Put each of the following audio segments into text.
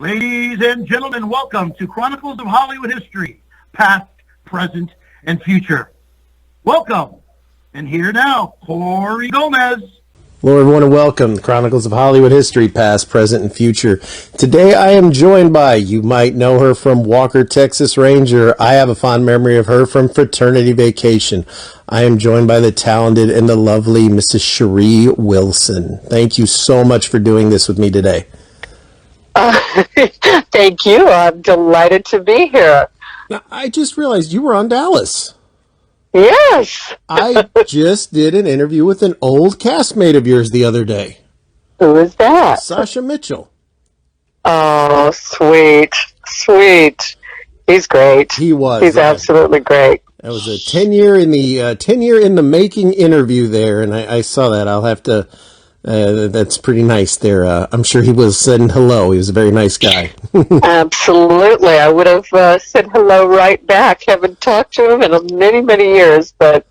Ladies and gentlemen, welcome to Chronicles of Hollywood History, past, present, and future. Welcome. And here now, Corey Gomez. Hello everyone and welcome to Chronicles of Hollywood History, past, present, and future. Today I am joined by, you might know her from Walker, Texas Ranger. I have a fond memory of her from Fraternity Vacation. I am joined by the talented and the lovely Mrs. Sheree Wilson. Thank you so much for doing this with me today. Thank you. I'm delighted to be here. Now, I just realized you were on Dallas. Yes. I just did an interview with an old castmate of yours the other day. Who is that? Sasha Mitchell. Oh, sweet. Sweet. He's great. He was. He's absolutely great. That was a 10-year in the making interview there, and I saw that. I'll have to. That's pretty nice there. I'm sure he was saying hello. He was a very nice guy. Absolutely. I would have said hello right back. Haven't talked to him in many, many years, but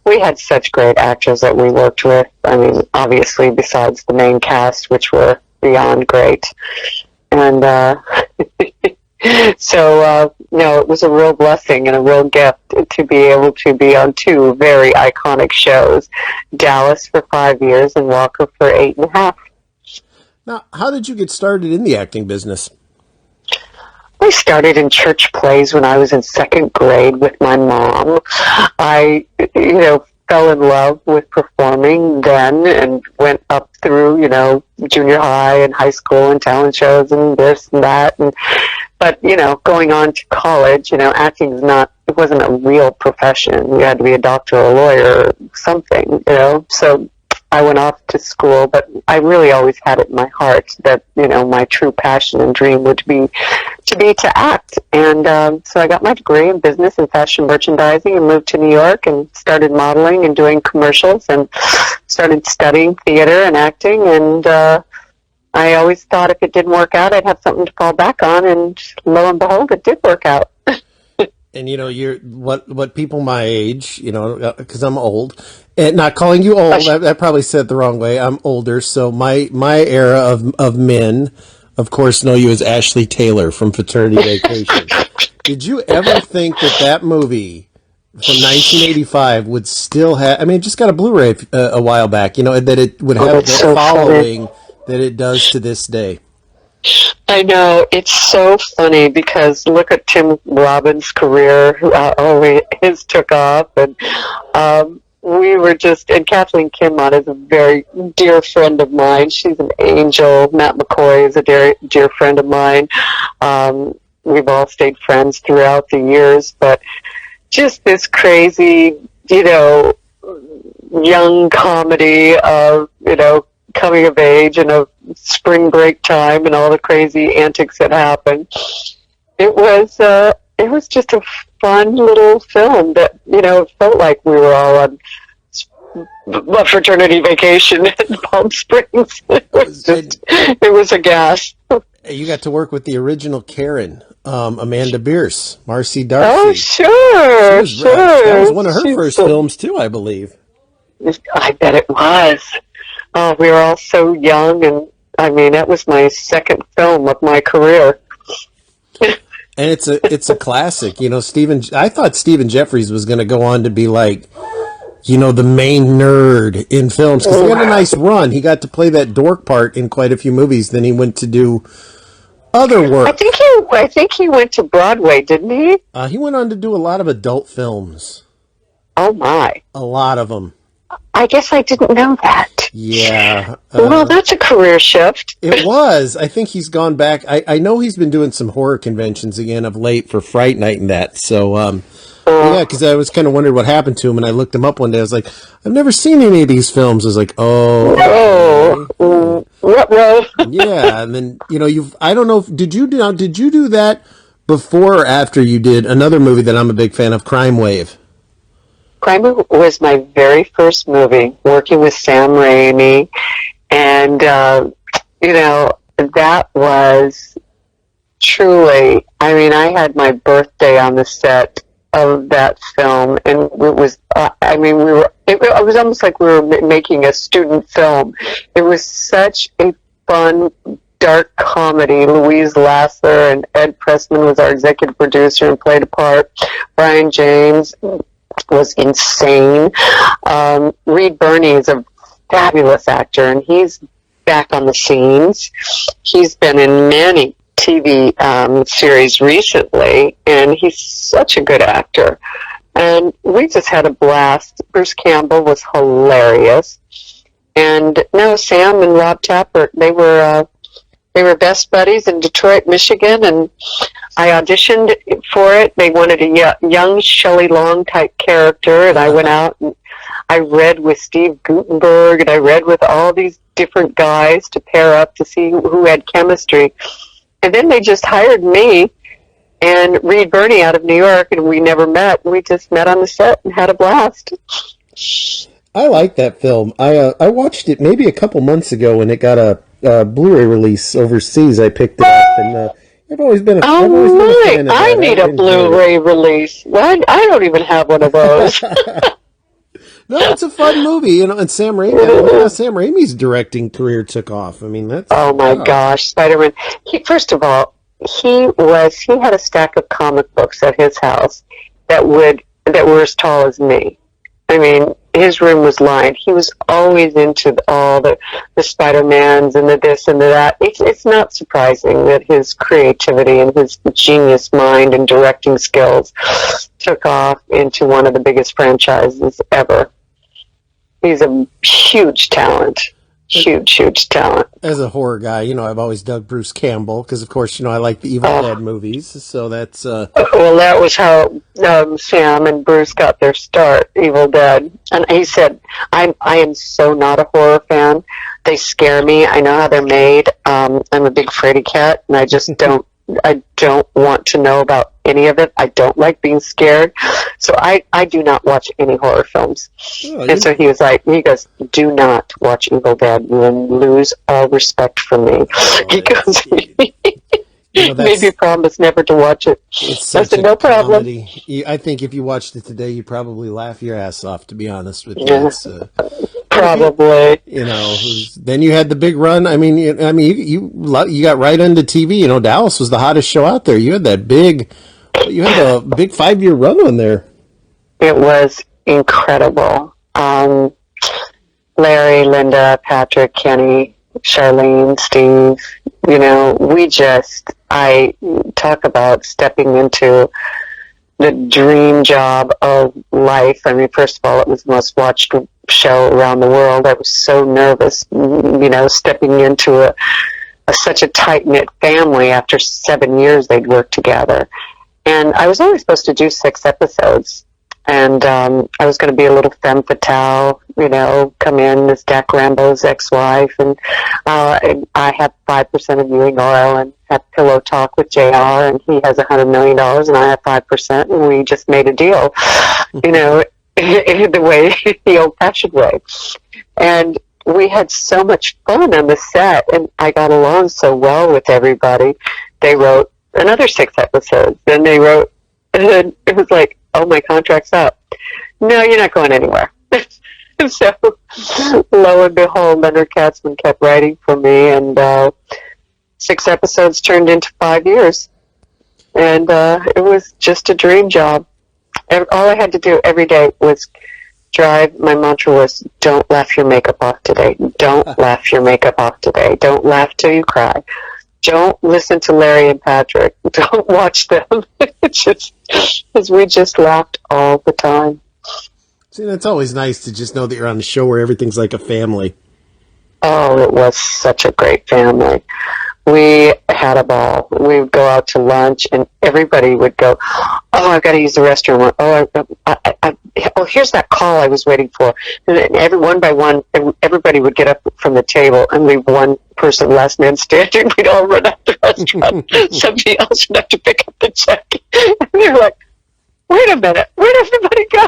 we had such great actors that we worked with. I mean, obviously, besides the main cast, which were beyond great. And so, it was a real blessing and a real gift to be able to be on two very iconic shows, Dallas for 5 years and Walker for 8.5. Now, how did you get started in the acting business? I started in church plays when I was in second grade with my mom. I, fell in love with performing then and went up through, junior high and high school and talent shows and this and that. But, going on to college, acting it wasn't a real profession. You had to be a doctor or a lawyer or something, So I went off to school, but I really always had it in my heart that, my true passion and dream would be to act. And so I got my degree in business and fashion merchandising and moved to New York and started modeling and doing commercials and started studying theater and acting. And I always thought if it didn't work out, I'd have something to fall back on. And lo and behold, it did work out. And you're what people my age, because I'm old, and not calling you old. I probably said it the wrong way. I'm older, so my era of men, of course, know you as Ashley Taylor from Fraternity Vacation. Did you ever think that movie from 1985 would still have? I mean, it just got a Blu-ray a while back. That it would have the following that it does to this day. I know, it's so funny because look at Tim Robbins' career, his took off, and we were and Kathleen Kinmont is a very dear friend of mine. She's an angel. Matt McCoy is a dear friend of mine. We've all stayed friends throughout the years, but just this crazy, young comedy of, coming of age and a spring break time and all the crazy antics that happened. It was just a fun little film that, it felt like we were all on a fraternity vacation in Palm Springs. It was a gas. You got to work with the original Karen, Amanda Bierce, Marcy Darcy. Oh, sure. That was one of her first films too, I believe. I bet it was. Oh, we were all so young, and that was my second film of my career. And it's a classic, I thought Stephen Jeffries was going to go on to be like, the main nerd in films, because he had a nice run. He got to play that dork part in quite a few movies. Then he went to do other work. I think he went to Broadway, didn't he? He went on to do a lot of adult films. Oh my! A lot of them. I guess I didn't know that. Yeah. Well, that's a career shift. It was. I think he's gone back. I know he's been doing some horror conventions again of late for Fright Night and that. So, yeah, because I was kind of wondering what happened to him, and I looked him up one day. I was like, I've never seen any of these films. I was like, yeah. And then, I don't know, did you do that before or after you did another movie that I'm a big fan of, Crime Wave? Crime Wave was my very first movie, working with Sam Raimi, and, that was truly, I had my birthday on the set of that film, and it was, it was almost like we were making a student film. It was such a fun, dark comedy. Louise Lasser and Ed Pressman was our executive producer and played a part. Brian James was insane. Reed Birney is a fabulous actor, and he's back on the scenes. He's been in many TV series recently, and he's such a good actor. And we just had a blast. Bruce Campbell was hilarious. And no, Sam and Rob Tappert, they were best buddies in Detroit, Michigan, and I auditioned for it. They wanted a young Shelley Long type character, and I went out and I read with Steve Guttenberg, and I read with all these different guys to pair up to see who had chemistry. And then they just hired me and Reed Birney out of New York, and we never met. We just met on the set and had a blast. I like that film. I watched it maybe a couple months ago when it got a Blu-ray release overseas. I picked it up, and I've always been a fan of that. I need a Blu-ray release. Well, I don't even have one of those. No, it's a fun movie, and Sam Raimi. Sam Raimi's directing career took off. I mean, that's gosh, Spider-Man. First of all, he had a stack of comic books at his house that were as tall as me. I mean, his room was lined. He was always into all the Spider-Mans and the this and the that. It's not surprising that his creativity and his genius mind and directing skills took off into one of the biggest franchises ever. He's a huge talent. Huge talent. As a horror guy, I've always dug Bruce Campbell because, of course, I like the Evil Dead movies. So that's well, that was how Sam and Bruce got their start, Evil Dead. And he said, I am so not a horror fan. They scare me. I know how they're made. I'm a big fraidy cat, and I just don't want to know about any of it. I don't like being scared. So I do not watch any horror films. And so he goes, do not watch Evil Dead. You will lose all respect for me. He goes, made me promise never to watch it. I said, no problem. Comedy. I think if you watched it today, you'd probably laugh your ass off, to be honest with you. Yeah. Probably. Then you had the big run. I mean, you got right into TV. Dallas was the hottest show out there. You had a big 5-year run on there. It was incredible. Larry, Linda, Patrick, Kenny, Charlene, Steve, I talk about stepping into the dream job of life. I mean, first of all, it was the most watched show around the world. I was so nervous, stepping into such a tight-knit family. After 7 years they'd worked together. And I was only supposed to do 6 episodes. And I was going to be a little femme fatale, come in as Dak Rambo's ex-wife. And I have 5% of viewing oil and have pillow talk with JR, and he has $100 million and I have 5%. And we just made a deal, the old-fashioned way. And we had so much fun on the set, and I got along so well with everybody. They wrote another 6 episodes. Then they wrote, and then it was like, oh, my contract's up. No, you're not going anywhere. So, lo and behold, Leonard Katzman kept writing for me, and 6 episodes turned into 5 years. And it was just a dream job. All I had to do every day was drive. My mantra was, don't laugh your makeup off today. Don't laugh your makeup off today. Don't laugh till you cry. Don't listen to Larry and Patrick. Don't watch them. Because we just laughed all the time. See, that's always nice to just know that you're on a show where everything's like a family. Oh, it was such a great family. We had a ball. We would go out to lunch, and everybody would go, oh, I've got to use the restroom. Oh, here's that call I was waiting for. And one by one, everybody would get up from the table and leave one person, last man standing. We'd all run out the restaurant. Somebody else would have to pick up the check. And they're like, wait a minute, where'd everybody go?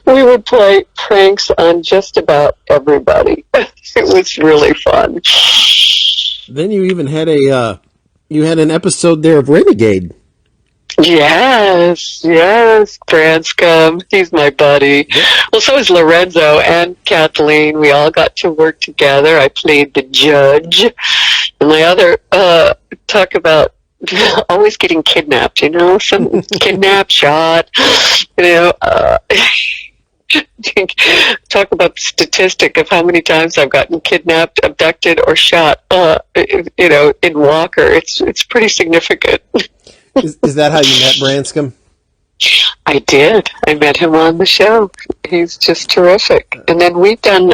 We would play pranks on just about everybody. It was really fun. Then you even had an episode there of Renegade. Yes, Branscombe. He's my buddy. Yep. Well, so is Lorenzo and Kathleen. We all got to work together. I played the judge. And my other, talk about always getting kidnapped, some kidnapped, shot, you know, uh, talk about the statistic of how many times I've gotten kidnapped, abducted, or shot, in Walker. It's pretty significant. Is that how you met Branscombe? I did. I met him on the show. He's just terrific. And then we've done,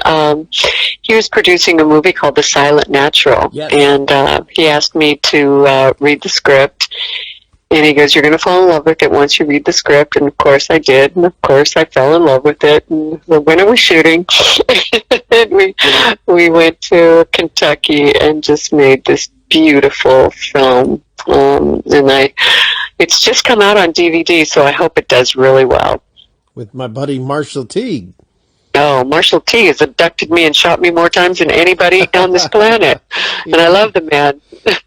he was producing a movie called The Silent Natural. Yes. And he asked me to read the script. And he goes, you're going to fall in love with it once you read the script. And of course I did. And of course I fell in love with it. And when are we shooting? And we went to Kentucky and just made this beautiful film. It's just come out on DVD, so I hope it does really well. With my buddy Marshall Teague. Oh, Marshall T has abducted me and shot me more times than anybody on this planet. Yeah. And I love the man.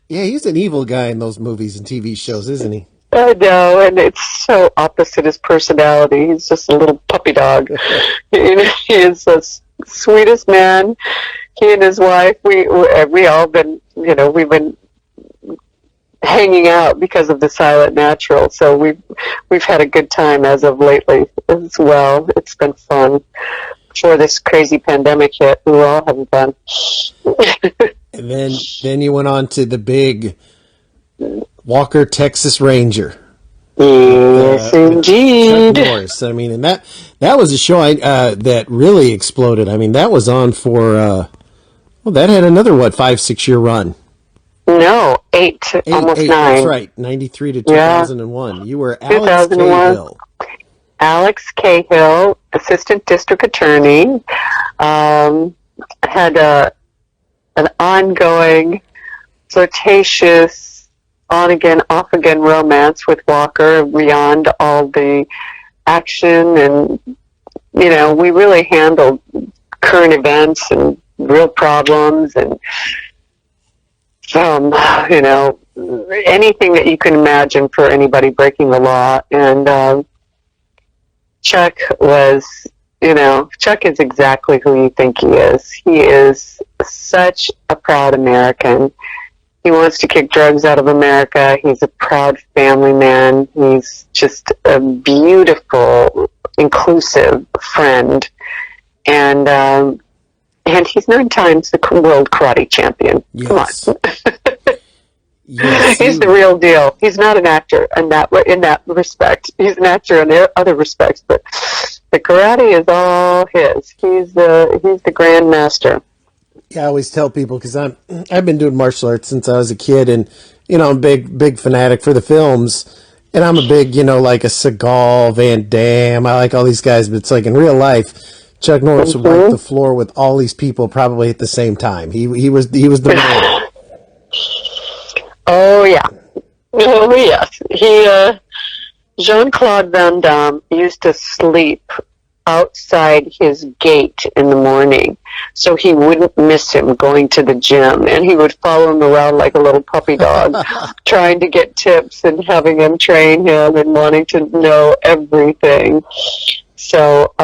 Yeah, he's an evil guy in those movies and TV shows, isn't he? I know, and it's so opposite his personality. He's just a little puppy dog. He is the sweetest man. He and his wife, we all been, we've been hanging out because of The Silent Natural. So we've had a good time as of lately as well. It's been fun. Before this crazy pandemic hit, we were all having fun. And then you went on to the big Walker Texas Ranger. Yes, indeed. Chuck Norris. I mean, and that was a show that really exploded. I mean, that was on for that had another 5-6 year run. No, eight, almost 9. That's right, 93 to 2001. Yeah. You were Alex Cahill. Alex Cahill, assistant district attorney, had an ongoing, flirtatious, on-again, off-again romance with Walker beyond all the action. And, we really handled current events and real problems and anything that you can imagine for anybody breaking the law. And Chuck was, Chuck is exactly who you think he is. He is such a proud American. He wants to kick drugs out of America. He's a proud family man. He's just a beautiful, inclusive friend. And he's 9 times the world karate champion. Yes. Come on. Yes, he's the real deal. He's not an actor in that respect. He's an actor in other respects, but the karate is all his. He's the grand master. Yeah, I always tell people, because I've been doing martial arts since I was a kid, and I'm a big fanatic for the films, and I'm a big like a Seagal, Van Damme. I like all these guys, but it's like in real life, Chuck Norris would wipe the floor with all these people probably at the same time. He was the man. Oh yeah, yes. Jean-Claude Van Damme used to sleep outside his gate in the morning, so he wouldn't miss him going to the gym, and he would follow him around like a little puppy dog, trying to get tips and having him train him and wanting to know everything. So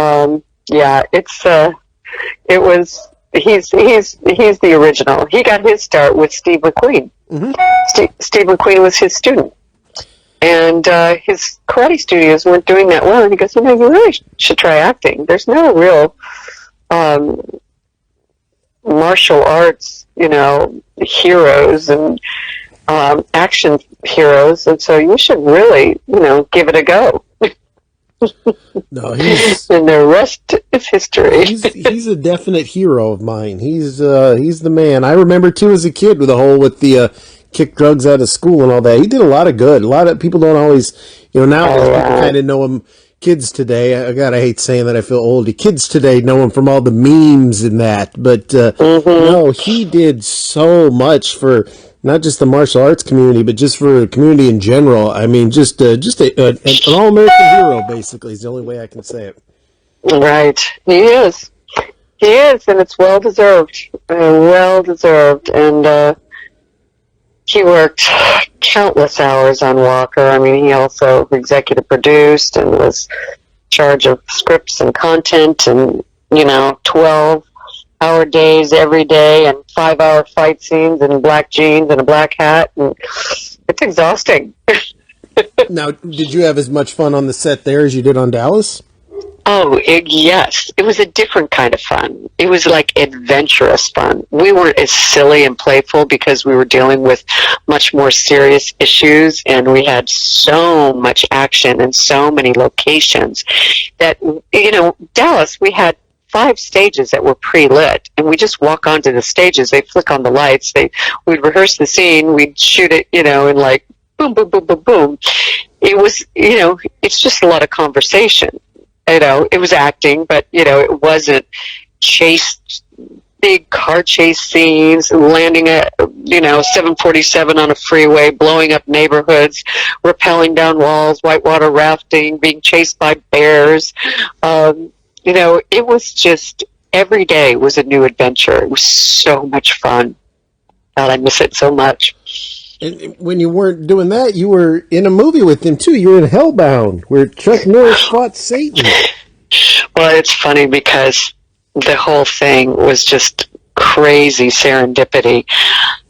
he's the original. He got his start with Steve McQueen. Mm-hmm. Steve McQueen was his student. And his karate studios weren't doing that well. And he goes, you really should try acting. There's no real martial arts, heroes and action heroes. And so you should really, give it a go. No, and the rest is history. He's a definite hero of mine. He's the man. I remember too as a kid with the kick drugs out of school and all that. He did a lot of good. A lot of people don't always, nowadays people kind of know him. Kids today, I hate saying that, I feel old. The kids today know him from all the memes and that, but no, he did so much for not just the martial arts community, but just for the community in general. I mean, just an all-American hero, basically, is the only way I can say it. Right. He is, and it's well-deserved. And he worked countless hours on Walker. I mean, he also executive produced and was in charge of scripts and content and, 12-hour days every day and 5-hour fight scenes and black jeans and a black hat. And it's exhausting. Now, did you have as much fun on the set there as you did on Dallas? Oh, yes. It was a different kind of fun. It was like adventurous fun. We weren't as silly and playful because we were dealing with much more serious issues, and we had so much action and so many locations that, Dallas, we had 5 stages that were pre-lit, and we just walk onto the stages. They flick on the lights. We'd rehearse the scene. We'd shoot it, and like boom, boom, boom, boom, boom. It was, it's just a lot of conversation. It was acting, but, it wasn't big car chase scenes, landing a, 747 on a freeway, blowing up neighborhoods, rappelling down walls, whitewater rafting, being chased by bears. It was just, every day was a new adventure. It was so much fun. God, I miss it so much. And when you weren't doing that, you were in a movie with him, too. You were in Hellbound, where Chuck Norris fought Satan. Well, it's funny because the whole thing was just crazy serendipity.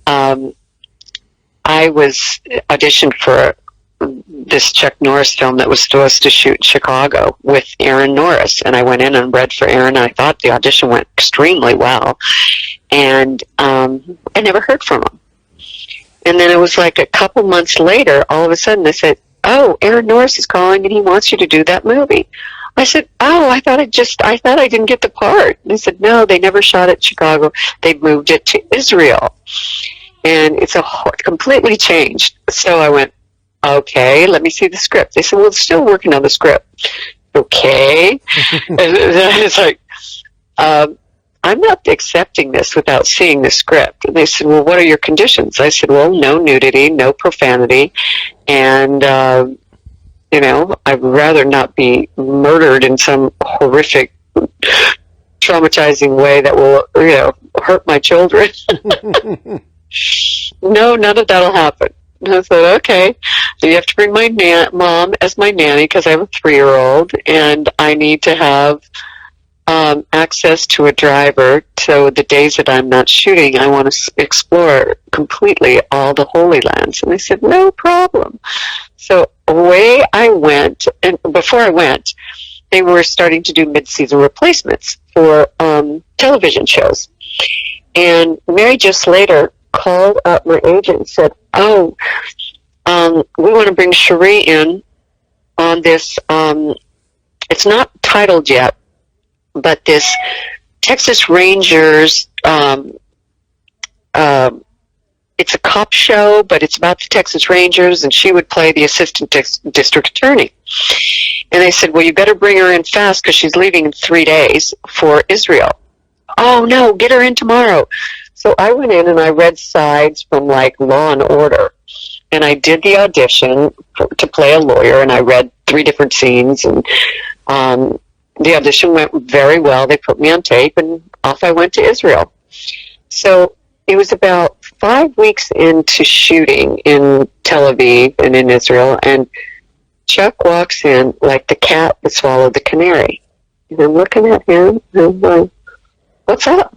I was auditioned for this Chuck Norris film that was supposed to shoot in Chicago with Aaron Norris, and I went in and read for Aaron. I thought the audition went extremely well, and I never heard from him. And then it was like a couple months later, all of a sudden they said, "Oh, Aaron Norris is calling and he wants you to do that movie." I said, "Oh, I thought I didn't get the part." And they said, "No, they never shot it in Chicago. They moved it to Israel." And it's completely changed. So I went, "Okay, let me see the script." They said, "Well, it's still working on the script." Okay. And it's like, "I'm not accepting this without seeing the script." And they said, "Well, what are your conditions?" I said, "Well, no nudity, no profanity, and, I'd rather not be murdered in some horrific, traumatizing way that will, hurt my children." No, none of that will happen. And I said, "Okay, so you have to bring my mom as my nanny because I have a 3-year-old, and I need to have access to a driver, so the days that I'm not shooting, I want to explore completely all the Holy Lands." And they said, "No problem." So away I went, and before I went, they were starting to do mid-season replacements for television shows. And Mary just later called up my agent and said, "Oh, we want to bring Sheree in on this, it's not titled yet, but this Texas Rangers, it's a cop show, but it's about the Texas Rangers, and she would play the assistant district attorney." And they said, "Well, you better bring her in fast because she's leaving in 3 days for Israel." "Oh, no, get her in tomorrow." So I went in and I read sides from like Law and Order, and I did the audition to play a lawyer, and I read 3 different scenes, and the audition went very well. They put me on tape, and off I went to Israel. So it was about 5 weeks into shooting in Tel Aviv and in Israel, and Chuck walks in like the cat that swallowed the canary. And I'm looking at him, and I'm like, "What's up?"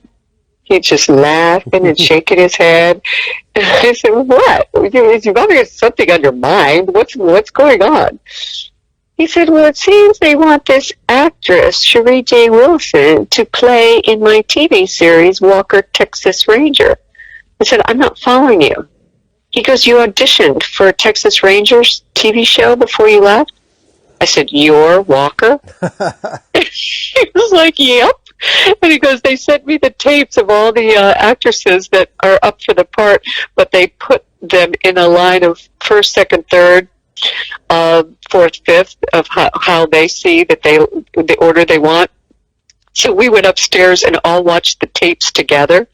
He's just laughing and shaking his head. And I said, "What? You've got something on your mind. What's going on?" He said, "Well, it seems they want this actress, Sheree Wilson, to play in my TV series, Walker, Texas Ranger." I said, "I'm not following you." He goes, "You auditioned for a Texas Rangers TV show before you left?" I said, "You're Walker?" He was like, "Yep." And he goes, "They sent me the tapes of all the actresses that are up for the part, but they put them in a line of first, second, third, fourth, fifth of how they see that the order they want." So we went upstairs and all watched the tapes together.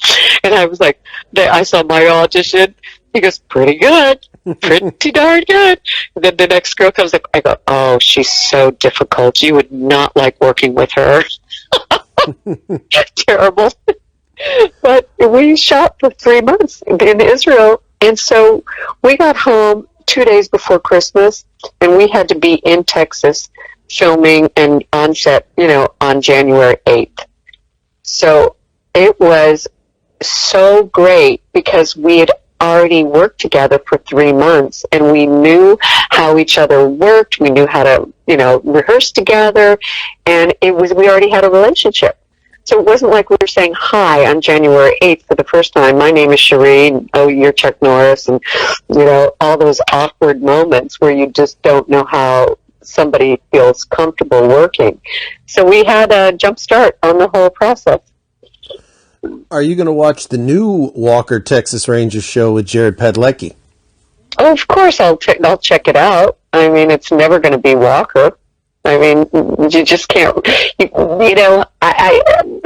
And I was like, I saw my audition. He goes, "Pretty good. Pretty darn good." And then the next girl comes up. I go, "Oh, she's so difficult. You would not like working with her." Terrible. But we shot for 3 months in Israel. And so we got home 2 days before Christmas, and we had to be in Texas filming and on set, on January 8th. So it was so great because we had already worked together for 3 months, and we knew how each other worked. We knew how to, rehearse together, and we already had a relationship. So it wasn't like we were saying hi on January 8th for the first time. My name is Sheree, and, oh, you're Chuck Norris, and, all those awkward moments where you just don't know how somebody feels comfortable working. So we had a jump start on the whole process. Are you going to watch the new Walker Texas Rangers show with Jared Padalecki? Oh, of course I'll check it out. I mean, it's never going to be Walker. I mean, you just can't.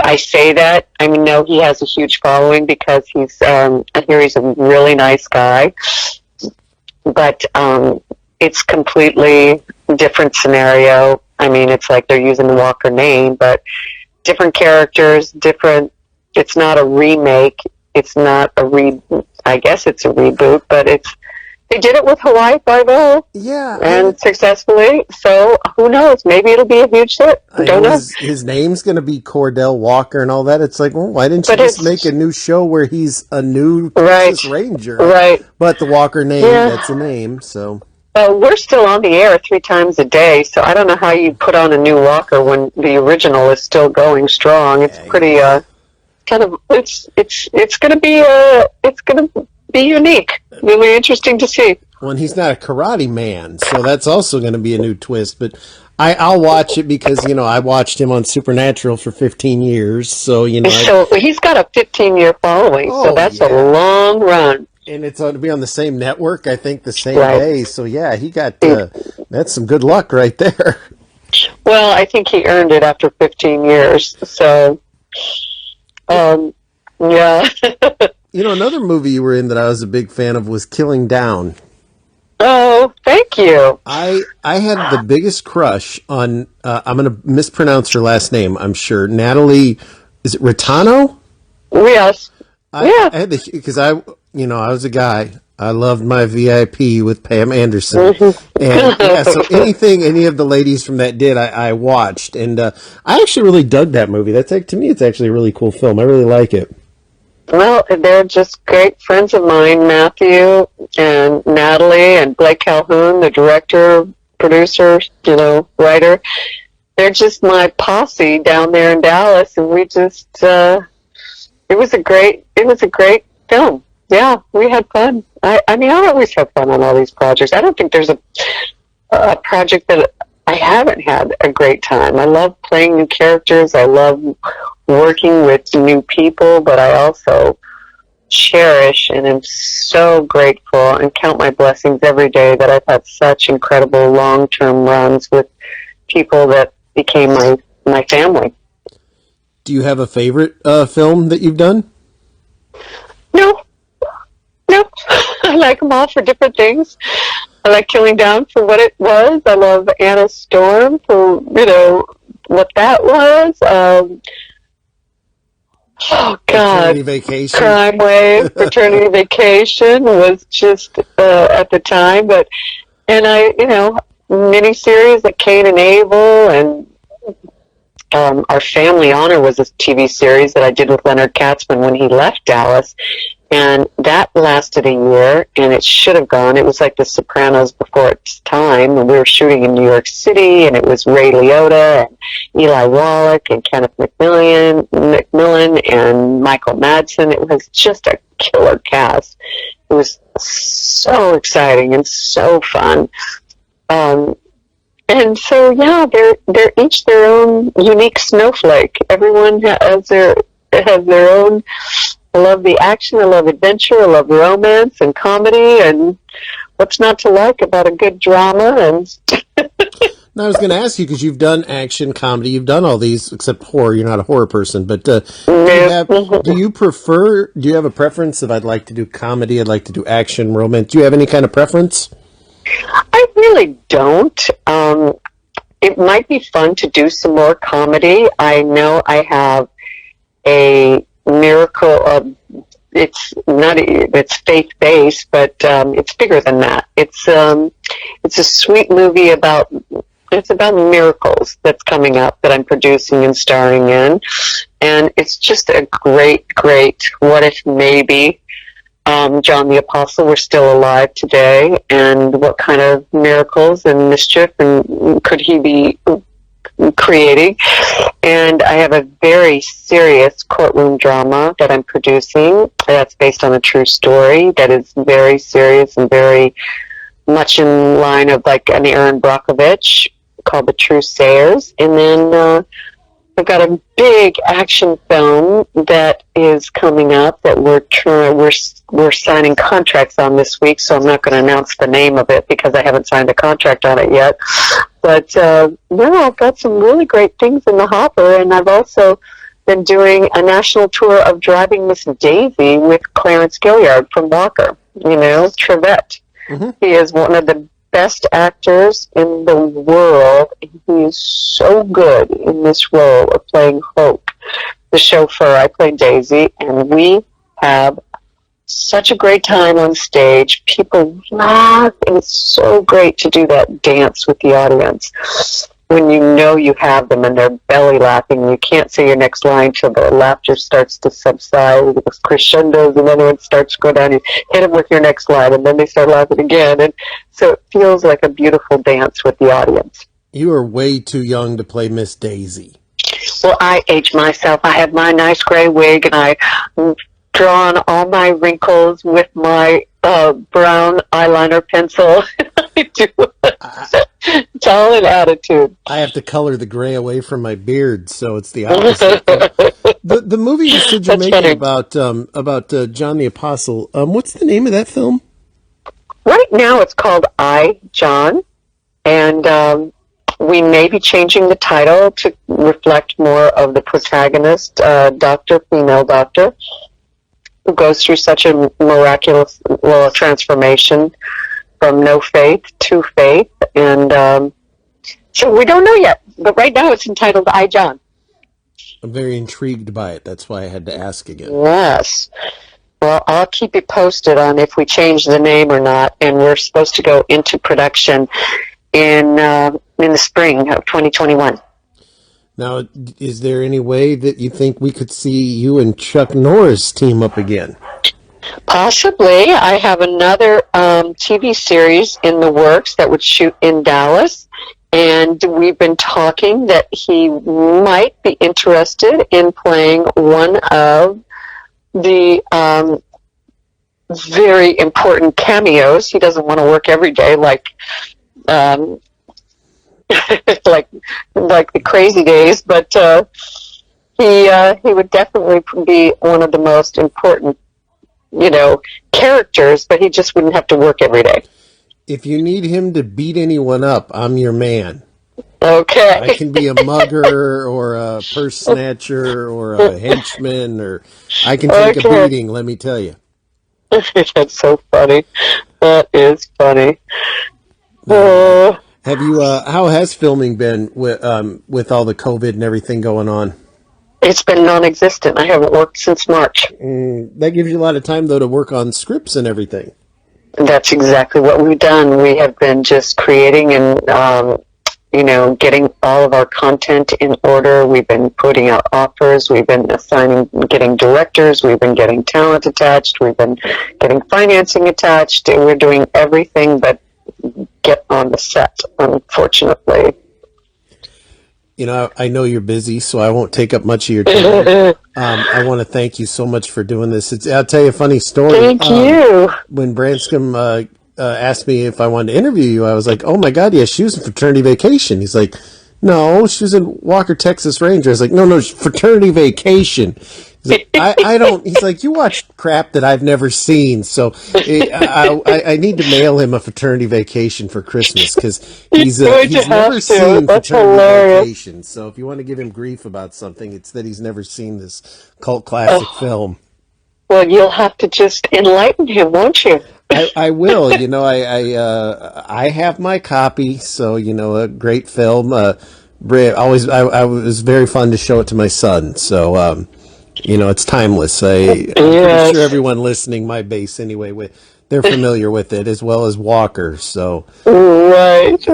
I say that. I mean, no, he has a huge following because I hear he's a really nice guy. But it's completely different scenario. I mean, it's like they're using the Walker name, but different characters, different. It's not a remake. It's not I guess it's a reboot, but they did it with Hawaii Five-0. Yeah. And successfully. So who knows? Maybe it'll be a huge hit. Don't know. His name's going to be Cordell Walker and all that. It's like, well, why didn't you just make a new show where he's a new Texas Ranger? Right. But the Walker name, that's a name, so. We're still on the air 3 times a day, so I don't know how you put on a new Walker when the original is still going strong. It's pretty, it's going to be unique. Really interesting to see. Well, and he's not a karate man, so that's also going to be a new twist. But I'll watch it because, I watched him on Supernatural for 15 years. So, So he's got a 15-year following, so that's a long run. And it's to be on the same network, I think, the same day. So, yeah, he got, that's some good luck right there. Well, I think he earned it after 15 years. So, yeah. Another movie you were in that I was a big fan of was Killing Down. Oh, thank you. I had the biggest crush on, I'm going to mispronounce her last name, I'm sure. Natalie, is it Ritano? Yes. I had because I was a guy. I loved my VIP with Pam Anderson. Mm-hmm. And so any of the ladies from that did, I watched. And I actually really dug that movie. To me, it's actually a really cool film. I really like it. Well, they're just great friends of mine, Matthew and Natalie and Blake Calhoun, the director, producer, writer. They're just my posse down there in Dallas, and we just, it was a great film. Yeah, we had fun. I always have fun on all these projects. I don't think there's a project that I haven't had a great time. I love playing new characters. I love working with new people, but I also cherish and am so grateful and count my blessings every day that I've had such incredible long-term runs with people that became my family. Do you have a favorite film that you've done? No. I like them all for different things. I like Killing Down for what it was. I love Anna Storm for, what that was. Oh, God. Fraternity Vacation. Crime Wave, Fraternity Vacation was just at the time. And miniseries like Cain and Abel, and Our Family Honor was a TV series that I did with Leonard Katzman when he left Dallas. And that lasted a year, and it should have gone. It was like The Sopranos before its time. And we were shooting in New York City, and it was Ray Liotta and Eli Wallach and Kenneth McMillan and Michael Madsen. It was just a killer cast. It was so exciting and so fun. And so, yeah, they're each their own unique snowflake. Everyone has their own. I love the action, I love adventure, I love romance and comedy, and what's not to like about a good drama? And Now, I was going to ask you, because you've done action, comedy, you've done all these, except horror. You're not a horror person, but do you have a preference if I'd like to do comedy, I'd like to do action, romance? Do you have any kind of preference? I really don't. It might be fun to do some more comedy. I know I have a miracle of it's faith based, but it's bigger than that. It's a sweet movie it's about miracles that's coming up that I'm producing and starring in, and it's just a great what if maybe John the Apostle were still alive today, and what kind of miracles and mischief and could he be creating. And I have a very serious courtroom drama that I'm producing that's based on a true story that is very serious and very much in line of like an Aaron Brockovich, called The True Sayers. And then I've got a big action film that is coming up that we're signing contracts on this week, so I'm not going to announce the name of it because I haven't signed a contract on it yet. But I've got some really great things in the hopper, and I've also been doing a national tour of Driving Miss Daisy with Clarence Gilliard from Walker, Trevette. Mm-hmm. He is one of the best actors in the world. He is so good in this role of playing Hope, the chauffeur. I play Daisy, and we have such a great time on stage. People laugh, and it's so great to do that dance with the audience when you know you have them and they're belly laughing and you can't say your next line till the laughter starts to subside, it crescendos, and then when it starts to go down, you hit them with your next line, and then they start laughing again. And so it feels like a beautiful dance with the audience. You are way too young to play Miss Daisy. Well, I age myself. I have my nice gray wig, and I draw on all my wrinkles with my brown eyeliner pencil. I do. It's all an attitude. I have to color the gray away from my beard, so it's the opposite. The movie you said you're making about John the Apostle, what's the name of that film? Right now it's called I, John, and we may be changing the title to reflect more of the protagonist, female doctor, who goes through such a miraculous transformation from no faith to faith. And so we don't know yet, but right now it's entitled I, John. I'm very intrigued by it. That's why I had to ask again. Yes. Well, I'll keep you posted on if we change the name or not, and we're supposed to go into production in the spring of 2021. Now, is there any way that you think we could see you and Chuck Norris team up again? Possibly. I have another TV series in the works that would shoot in Dallas, and we've been talking that he might be interested in playing one of the very important cameos. He doesn't want to work every day like the Crazy Days, but he would definitely be one of the most important, characters, but he just wouldn't have to work every day. If you need him to beat anyone up, I'm your man. Okay. I can be a mugger or a purse snatcher or a henchman, or I can take a beating, let me tell you. That's so funny. That is funny. Have you? How has filming been with all the COVID and everything going on? It's been non-existent. I haven't worked since March. That gives you a lot of time, though, to work on scripts and everything. That's exactly what we've done. We have been just creating and, getting all of our content in order. We've been putting out offers. We've been getting directors. We've been getting talent attached. We've been getting financing attached. And we're doing everything but get on the set, unfortunately. I know you're busy, so I won't take up much of your time. I want to thank you so much for doing this. I'll tell you a funny story. Thank you. When Branscombe asked me if I wanted to interview you, I was like, oh my God, yeah, she was in Fraternity Vacation. He's like, no, she was in Walker, Texas Ranger. I was like, no, Fraternity Vacation. He's like, I don't, he's like, you watch crap that I've never seen. So I need to mail him a Fraternity Vacation for Christmas because he's never seen Fraternity Vacation. So if you want to give him grief about something, it's that he's never seen this cult classic film. Well, you'll have to just enlighten him, won't you? I will. I have my copy, so a great film. I was very fun to show it to my son. So It's timeless. I'm pretty sure everyone listening, my base anyway, they're familiar with it as well as walkers. So Right. you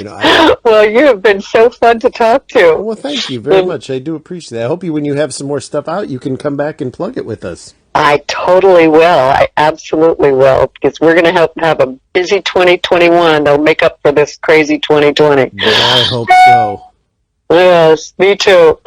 know, I Well, you have been so fun to talk to. well, thank you very much. I do appreciate that. I hope when you have some more stuff out, you can come back and plug it with us. I totally will. I absolutely will, because we're going to have a busy 2021. They'll make up for this crazy 2020. But I hope so. Yes, me too.